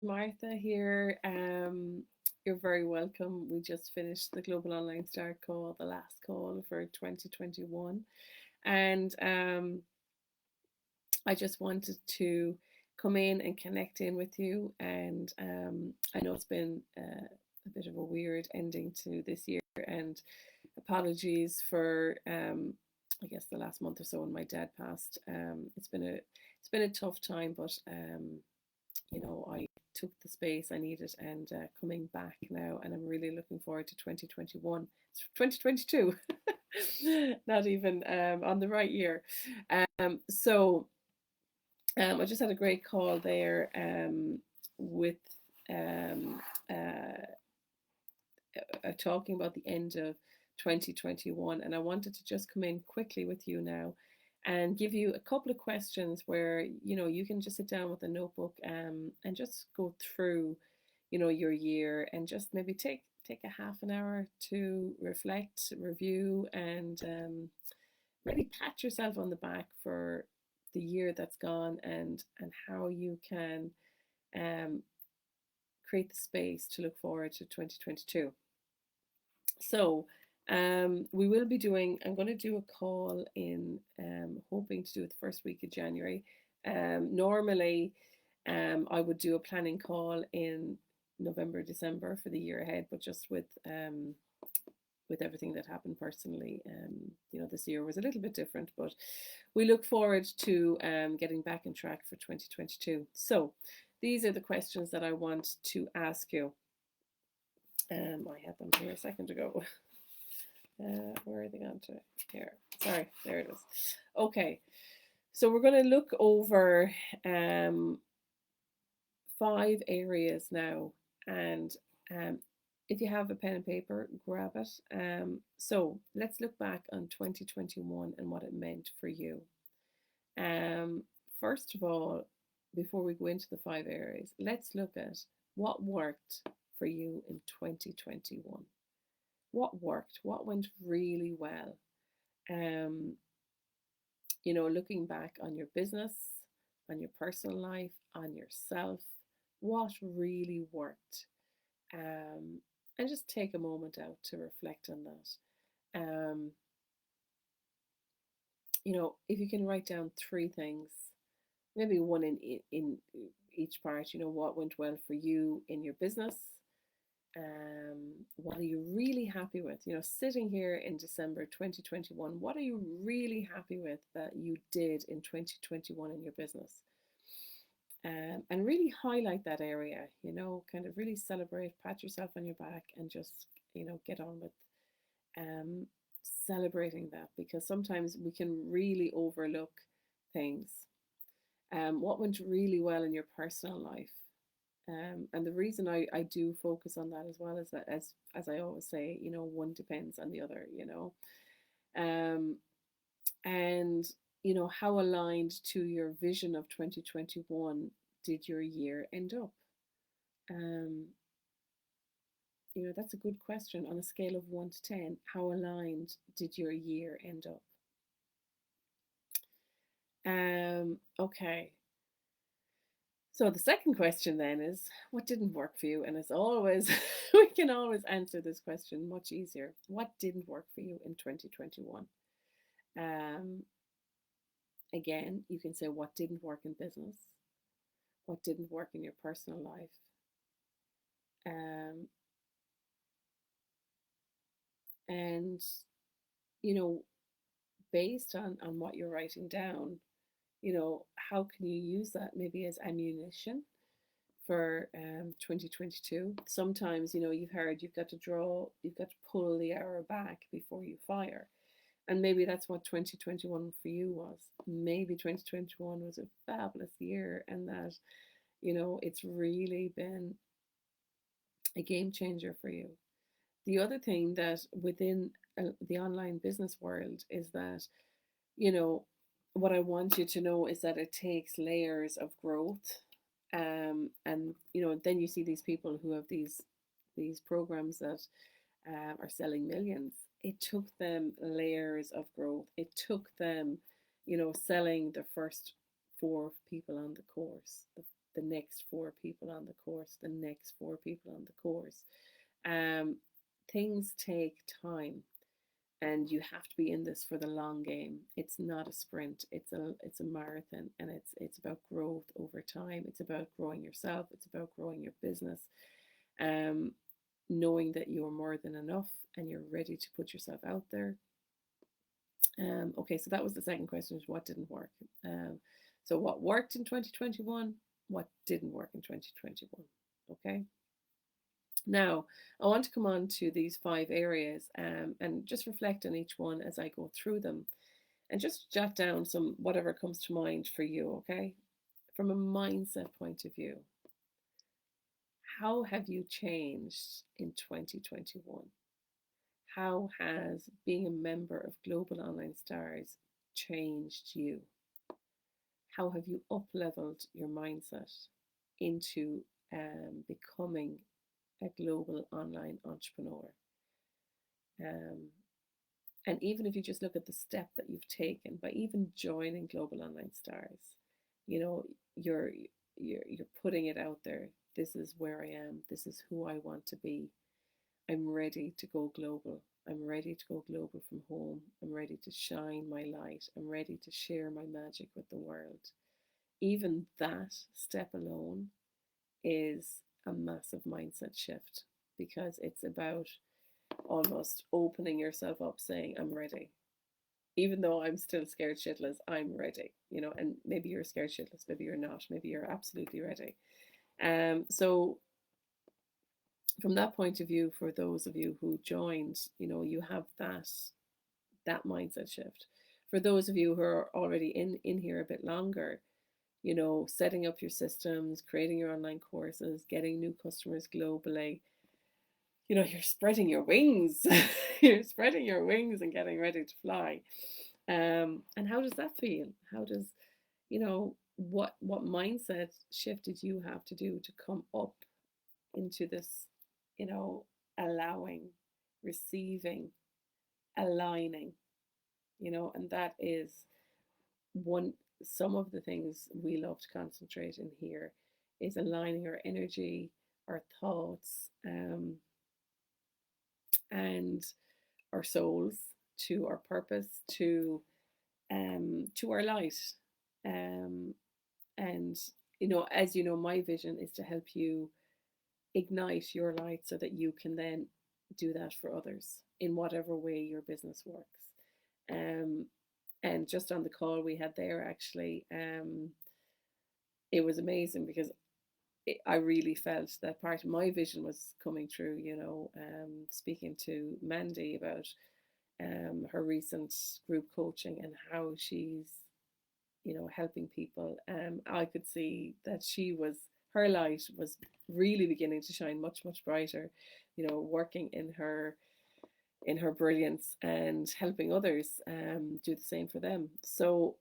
Martha here. You're very welcome. We just finished the Global Online Start call, the last call for 2021. And I just wanted to come in and connect in with you. And I know it's been a bit of a weird ending to this year. And apologies for, I guess, the last month or so when my dad passed. It's been a tough time, but I took the space I needed and coming back now, and I'm really looking forward to 2021. It's 2022, not even on the right year. I just had a great call there with um, uh, talking about the end of 2021, and I wanted to just come in quickly with you now and give you a couple of questions where you can just sit down with a notebook and just go through your year and just maybe take a half an hour to reflect, review, and really pat yourself on the back for the year that's gone and how you can um, create the space to look forward to 2022. So we will be I'm going to do a call in, hoping to do it the first week of January. Normally, I would do a planning call in November, December for the year ahead, but just with everything that happened personally, this year was a little bit different. But we look forward to getting back on track for 2022. So these are the questions that I want to ask you. I had them here a second ago. Where are they gone to? Here. Sorry, there it is. Okay, so we're going to look over 5 areas now, and um, if you have a pen and paper, grab it. So let's look back on 2021 and what it meant for you. Um, First of all, before we go into the 5 areas, let's look at what worked for you in 2021. What worked? What went really well? Um, Looking back on your business, on your personal life, on yourself, what really worked? Um, and just take a moment out to reflect on that. If you can write down 3 things, maybe one in each part. What went well for you in your business. What are you really happy with? Sitting here in December 2021, what are you really happy with that you did in 2021 in your business? And really highlight that area, kind of really celebrate, pat yourself on your back, and just, get on with um, celebrating that, because sometimes we can really overlook things. What went really well in your personal life? And the reason I do focus on that as well is that, as I always say, one depends on the other, um, and how aligned to your vision of 2021 did your year end up? Um, that's a good question. On a scale of 1 to 10, how aligned did your year end up? Okay. So the second question then is, what didn't work for you? And as always, we can always answer this question much easier. What didn't work for you in 2021? Um, Again, you can say what didn't work in business, what didn't work in your personal life. Um, and, you know, based on what you're writing down, how can you use that maybe as ammunition for 2022? Sometimes, you've heard you've got to pull the arrow back before you fire. And maybe that's what 2021 for you was. Maybe 2021 was a fabulous year, and that, it's really been a game changer for you. The other thing that within the online business world is that, you know, what I want you to know is that it takes layers of growth. And then you see these people who have these programs that are selling millions. It took them layers of growth. It took them, selling the first 4 people on the course, the next 4 people on the course, the next 4 people on the course. Um, Things take time, and you have to be in this for the long game. It's not a sprint, it's a marathon, and it's about growth over time. It's about growing yourself, it's about growing your business, um knowing that you're more than enough and you're ready to put yourself out there. Okay, so that was the second question, is what didn't work. So what worked in 2021, what didn't work in 2021. Okay, now I want to come on to these 5 areas, and just reflect on each one as I go through them, and just jot down some whatever comes to mind for you. Okay, from a mindset point of view, how have you changed in 2021? How has being a member of Global Online Stars changed you? How have you up leveled your mindset into becoming a global online entrepreneur? Um, and even if you just look at the step that you've taken by even joining Global Online Stars, you know, you're you're putting it out there. This is where I am. This is who I want to be. I'm ready to go global. I'm ready to go global from home. I'm ready to shine my light. I'm ready to share my magic with the world. Even that step alone is a massive mindset shift, because it's about almost opening yourself up, saying, I'm ready. Even though I'm still scared shitless, I'm ready. And maybe you're scared shitless, maybe you're not, maybe you're absolutely ready. So from that point of view, for those of you who joined, you have that mindset shift. For those of you who are already in here a bit longer, setting up your systems, creating your online courses, getting new customers globally, you're spreading your wings. You're spreading your wings and getting ready to fly. And how does that feel? How does, what mindset shift did you have to do to come up into this, you know, allowing, receiving, aligning, and that is one some of the things we love to concentrate in here, is aligning our energy, our thoughts, and our souls to our purpose, to our light. Um, and as you know, my vision is to help you ignite your light so that you can then do that for others in whatever way your business works. Um, and just on the call we had there, actually, it was amazing, because I really felt that part of my vision was coming through. Speaking to Mandy about her recent group coaching and how she's helping people. I could see that her light was really beginning to shine much, much brighter, working in her brilliance and helping others do the same for them. So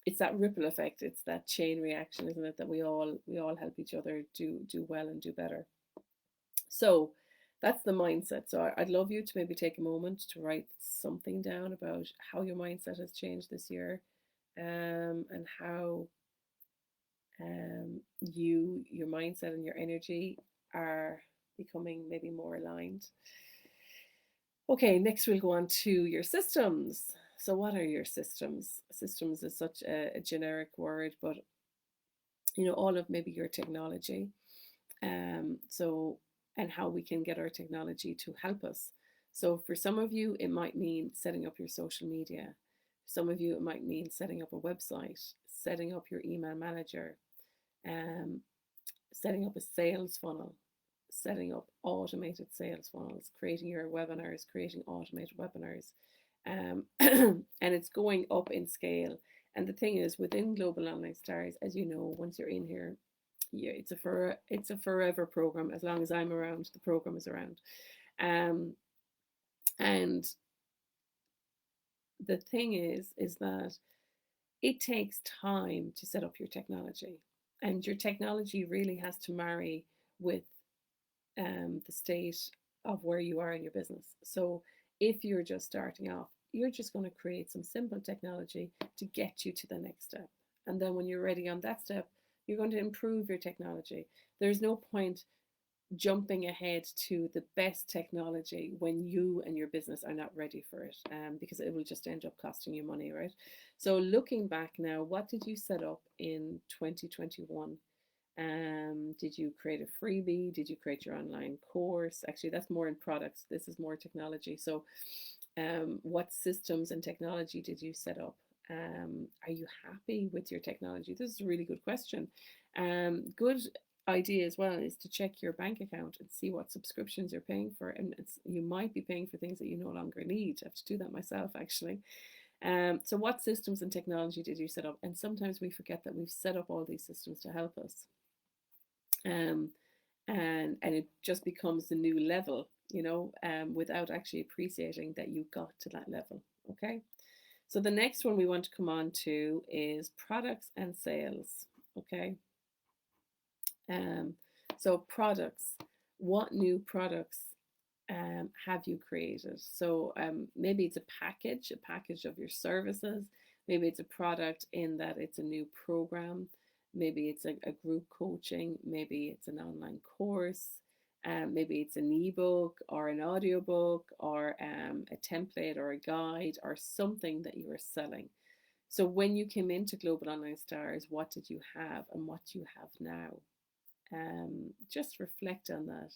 it's that ripple effect, it's that chain reaction, isn't it, that we all help each other do well and do better. So that's the mindset. So I'd love you to maybe take a moment to write something down about how your mindset has changed this year, and how your mindset and your energy are becoming maybe more aligned. Okay, next we'll go on to your systems. So what are your systems? Systems is such a generic word, but all of maybe your technology. So, and how we can get our technology to help us. So for some of you, it might mean setting up your social media. Some of you, it might mean setting up a website, setting up your email manager, um, setting up a sales funnel, setting up automated sales funnels, creating your webinars, creating automated webinars. And it's going up in scale. And the thing is, within Global Online Stars, as you know, once you're in here, yeah, it's a forever program. As long as I'm around, the program is around. And the thing is that it takes time to set up your technology, and your technology really has to marry with the state of where you are in your business. So if you're just starting off, you're just going to create some simple technology to get you to the next step. And then when you're ready on that step, You're going to improve your technology. There's no point jumping ahead to the best technology when you and your business are not ready for it, because it will just end up costing you money, right? So looking back now, what did you set up in 2021? Did you create a freebie? Did you create your online course? Actually, that's more in products. This is more technology. So, what systems and technology did you set up? Are you happy with your technology? This is a really good question. Good idea as well is to check your bank account and see what subscriptions you're paying for. And you might be paying for things that you no longer need. I have to do that myself, actually. So, what systems and technology did you set up? And sometimes we forget that we've set up all these systems to help us, um, and it just becomes the new level, without actually appreciating that you got to that level. Okay, so the next one we want to come on to is products and sales. Okay, um, so products. What new products have you created? So maybe it's a package of your services. Maybe it's a product in that it's a new program. Maybe it's a group coaching. Maybe it's an online course. Maybe it's an ebook or an audiobook or a template or a guide or something that you are selling. So when you came into Global Online Stars, what did you have and what you have now? Just reflect on that.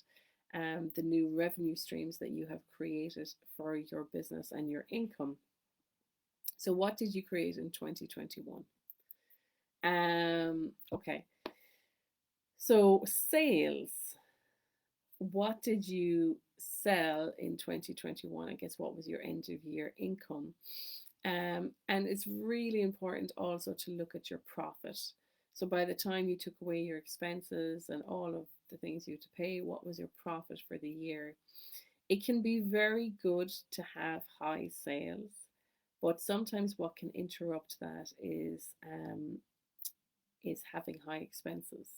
The new revenue streams that you have created for your business and your income. So, what did you create in 2021? Okay, so sales. What did you sell in 2021? I guess what was your end of year income? And it's really important also to look at your profit. So by the time you took away your expenses and all of the things you had to pay, what was your profit for the year? It can be very good to have high sales, but sometimes what can interrupt that is having high expenses.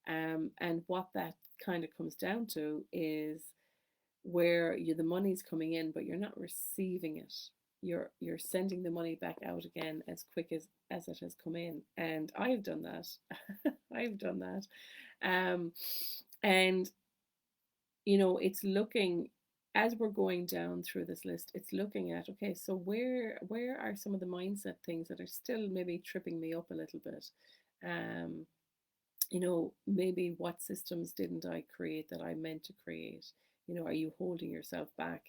And what that kind of comes down to is where the money's coming in, but you're not receiving it. You're sending the money back out again as quick as it has come in. And I've done that. I've done that. And it's looking, as we're going down through this list, it's looking at, okay, so where are some of the mindset things that are still maybe tripping me up a little bit? Maybe what systems didn't I create that I meant to create? Are you holding yourself back?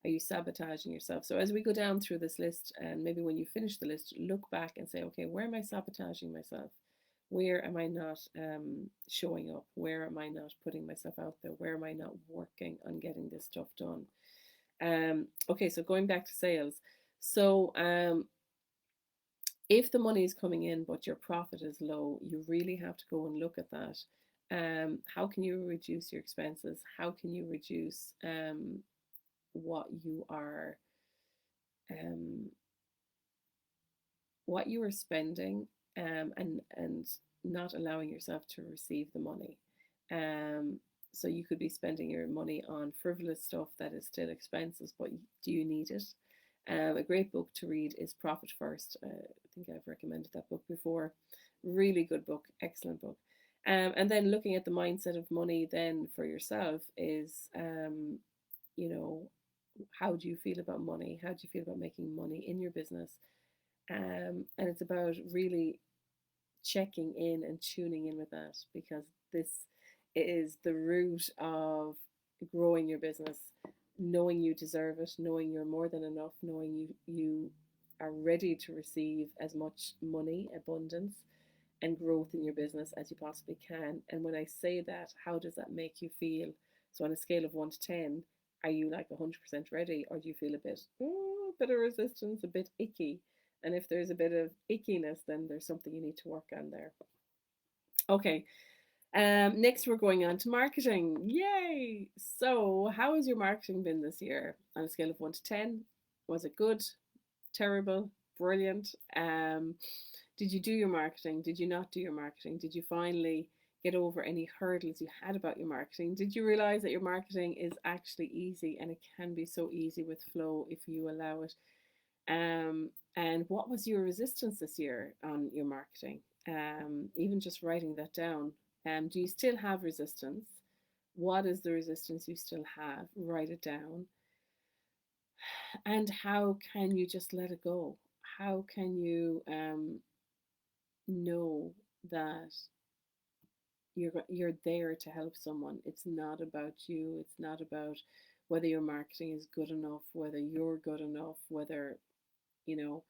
Are you sabotaging yourself? So as we go down through this list, and maybe when you finish the list, look back and say, okay, where am I sabotaging myself? Where am I not showing up? Where am I not putting myself out there? Where am I not working on getting this stuff done? Okay, so going back to sales. So if the money is coming in but your profit is low, you really have to go and look at that. How can you reduce your expenses? How can you reduce what you are um, spending, and not allowing yourself to receive the money. So you could be spending your money on frivolous stuff that is still expenses, but do you need it? A great book to read is Profit First. I think I've recommended that book before. Really good book, excellent book. And then looking at the mindset of money then for yourself is, how do you feel about money? How do you feel about making money in your business? And it's about really checking in and tuning in with that, because this is the root of growing your business, knowing you deserve it, knowing you're more than enough, knowing you are ready to receive as much money, abundance, and growth in your business as you possibly can. And when I say that, how does that make you feel? So on a scale of 1 to 10, are you like 100% ready, or do you feel a bit of resistance, a bit icky? And if there's a bit of ickiness, then there's something you need to work on there. Okay. Next, we're going on to marketing. Yay! So, how has your marketing been this year on a scale of 1 to 10? Was it good, terrible, brilliant? Did you do your marketing? Did you not do your marketing? Did you finally get over any hurdles you had about your marketing? Did you realize that your marketing is actually easy, and it can be so easy with flow if you allow it? And what was your resistance this year on your marketing? even just writing that down. Do you still have resistance? What is the resistance you still have? Write it down. And how can you just let it go? How can you know that you're there to help someone? It's not about you. It's not about whether your marketing is good enough, whether you're good enough, whether you know.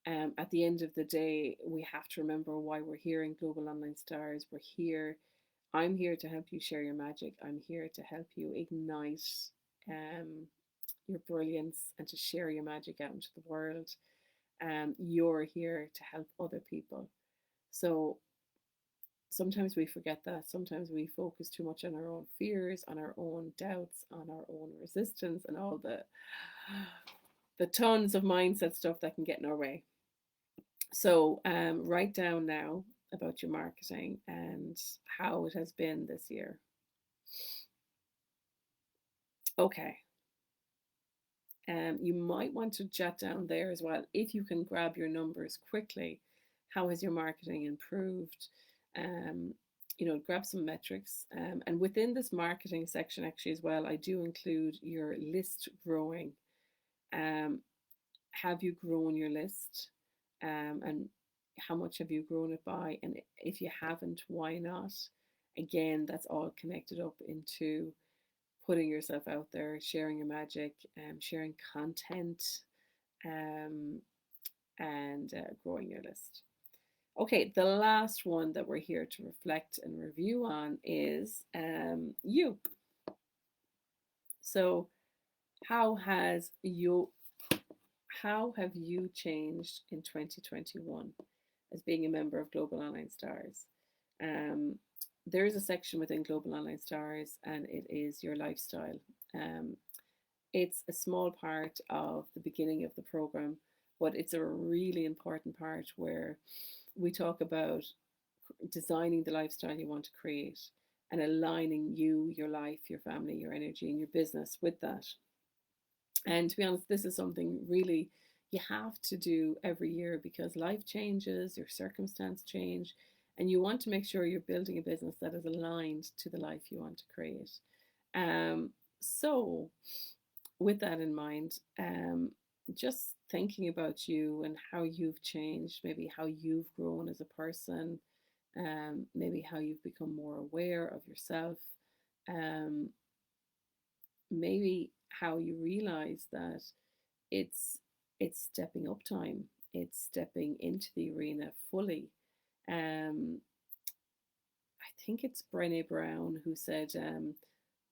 At the end of the day, we have to remember why we're here in Global Online Stars. We're here. I'm here to help you share your magic. I'm here to help you ignite um, your brilliance and to share your magic out into the world. You're here to help other people. So sometimes we forget that. Sometimes we focus too much on our own fears, on our own doubts, on our own resistance, and all the tons of mindset stuff that can get in our way. So write down now about your marketing and how it has been this year. Okay. You might want to jot down there as well, if you can grab your numbers quickly. How has your marketing improved? Um, grab some metrics. And within this marketing section, actually, as well, I do include your list growing. Um, have you grown your list? And how much have you grown it by? And if you haven't, why not? Again, that's all connected up into putting yourself out there, sharing your magic, sharing content, um, and growing your list. Okay, the last one that we're here to reflect and review on is you. So, how has you how have you changed in 2021 as being a member of Global Online Stars? Um, there is a section within Global Online Stars, and it is your lifestyle. Um, it's a small part of the beginning of the program, but it's a really important part where we talk about designing the lifestyle you want to create and aligning you, your life, your family, your energy, and your business with that. And to be honest, this is something really you have to do every year because life changes, your circumstance change, and you want to make sure you're building a business that is aligned to the life you want to create. So, with that in mind, just thinking about you and how you've changed, maybe how you've grown as a person, maybe how you've become more aware of yourself, um, maybe how you realize that it's it's stepping up time, it's stepping into the arena fully. Um, I think it's Brené Brown who said,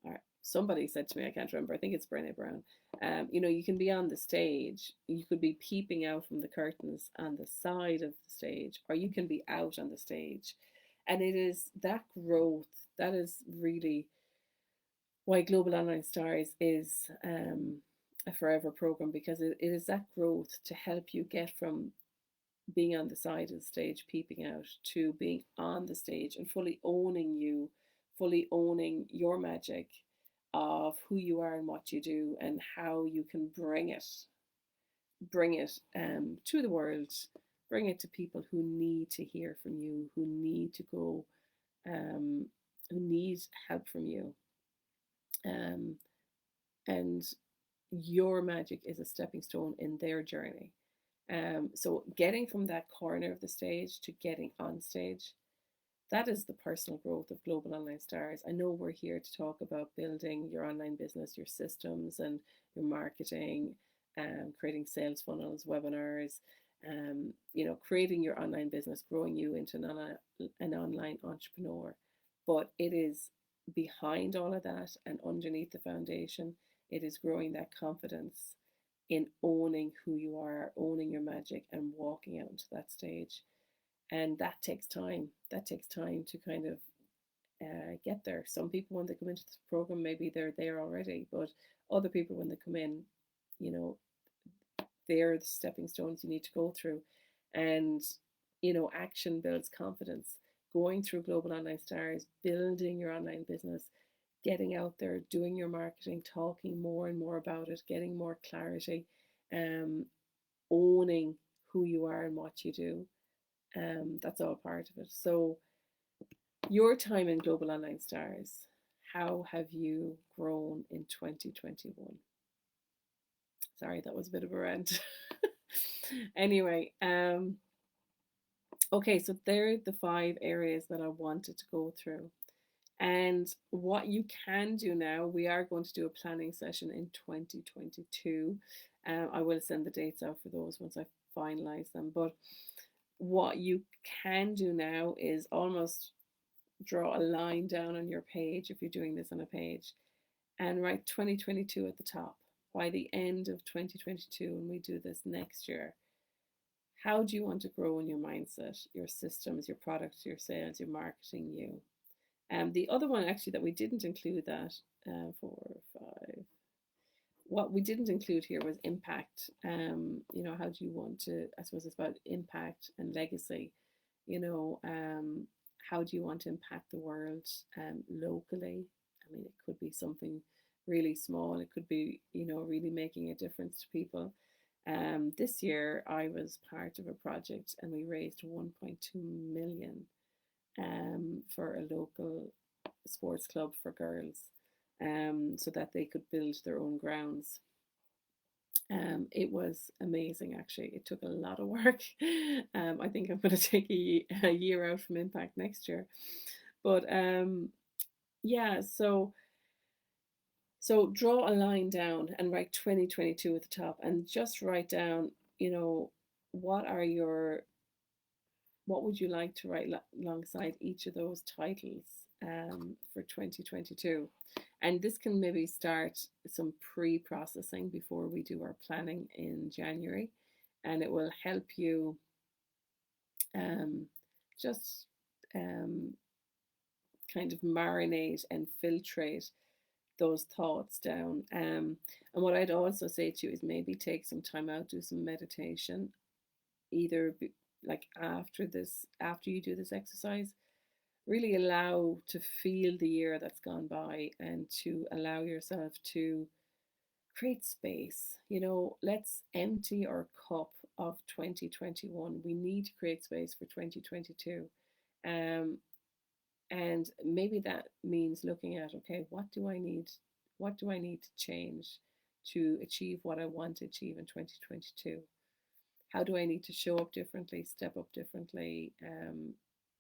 or somebody said to me, I can't remember, I think it's Brené Brown, you can be on the stage, you could be peeping out from the curtains on the side of the stage, or you can be out on the stage. And it is that growth that is really why Global Online Stars is a forever program, because it is that growth to help you get from being on the side of the stage, peeping out, to being on the stage and fully owning you, fully owning your magic of who you are and what you do and how you can bring it to the world, bring it to people who need to hear from you, who need to go, um, who need help from you. Um, and your magic is a stepping stone in their journey. So getting from that corner of the stage to getting on stage, that is the personal growth of Global Online Stars. I know we're here to talk about building your online business, your systems and your marketing, creating sales funnels, webinars, creating your online business, growing you into an online entrepreneur. But it is behind all of that and underneath the foundation, it is growing that confidence in owning who you are, owning your magic, and walking out into that stage. And that takes time. That takes time to kind of get there. Some people, when they come into this program, maybe they're there already, but other people, when they come in, you know, they're the stepping stones you need to go through. And, action builds confidence. Going through Global Online Stars, building your online business, getting out there, doing your marketing, talking more and more about it, getting more clarity, um, owning who you are and what you do, That's all part of it. So your time in Global Online Stars, how have you grown in 2021? Sorry, that was a bit of a rant. Anyway, okay, so there are the 5 areas that I wanted to go through. And what you can do now, we are going to do a planning session in 2022. I will send the dates out for those once I finalize them. But what you can do now is almost draw a line down on your page if you're doing this on a page and write 2022 at the top. By the end of 2022, when we do this next year, how do you want to grow in your mindset, your systems, your products, your sales, your marketing, you? The other one actually that we didn't include that 4, 5. What we didn't include here was impact. How do you want to? I suppose it's about impact and legacy. You know, how do you want to impact the world locally? I mean, it could be something really small. It could be really making a difference to people. This year, I was part of a project and we raised 1.2 million for a local sports club for girls so that they could build their own grounds. It was amazing, actually. It took a lot of work. I think I'm going to take a year out from Impact next year. But yeah, so draw a line down and write 2022 at the top and just write down, what are your what would you like to write alongside each of those titles for 2022? And this can maybe start some pre-processing before we do our planning in January, and it will help you just kind of marinate and filtrate those thoughts down. And what I'd also say to you is maybe take some time out, do some meditation, either like after you do this exercise, really allow to feel the year that's gone by and to allow yourself to create space. Let's empty our cup of 2021. We need to create space for 2022. And maybe that means looking at, okay, what do I need to change to achieve what I want to achieve in 2022? How do I need to show up differently, step up differently,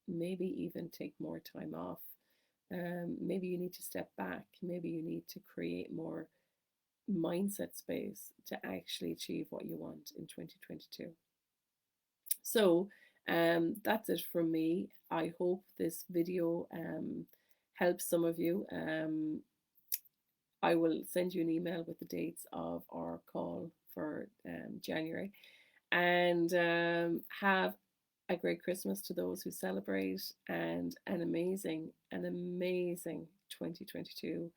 maybe even take more time off? Maybe you need to step back. Maybe you need to create more mindset space to actually achieve what you want in 2022. So that's it from me. I hope this video helps some of you. I will send you an email with the dates of our call for January. And have a great Christmas to those who celebrate, and an amazing 2022.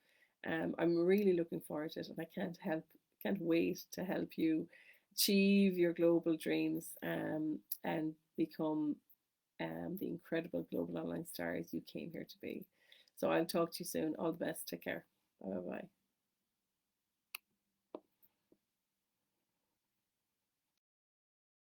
I'm really looking forward to it, and I can't wait to help you achieve your global dreams and become the incredible global online stars you came here to be. So I'll talk to you soon. All the best. Take care. Bye bye.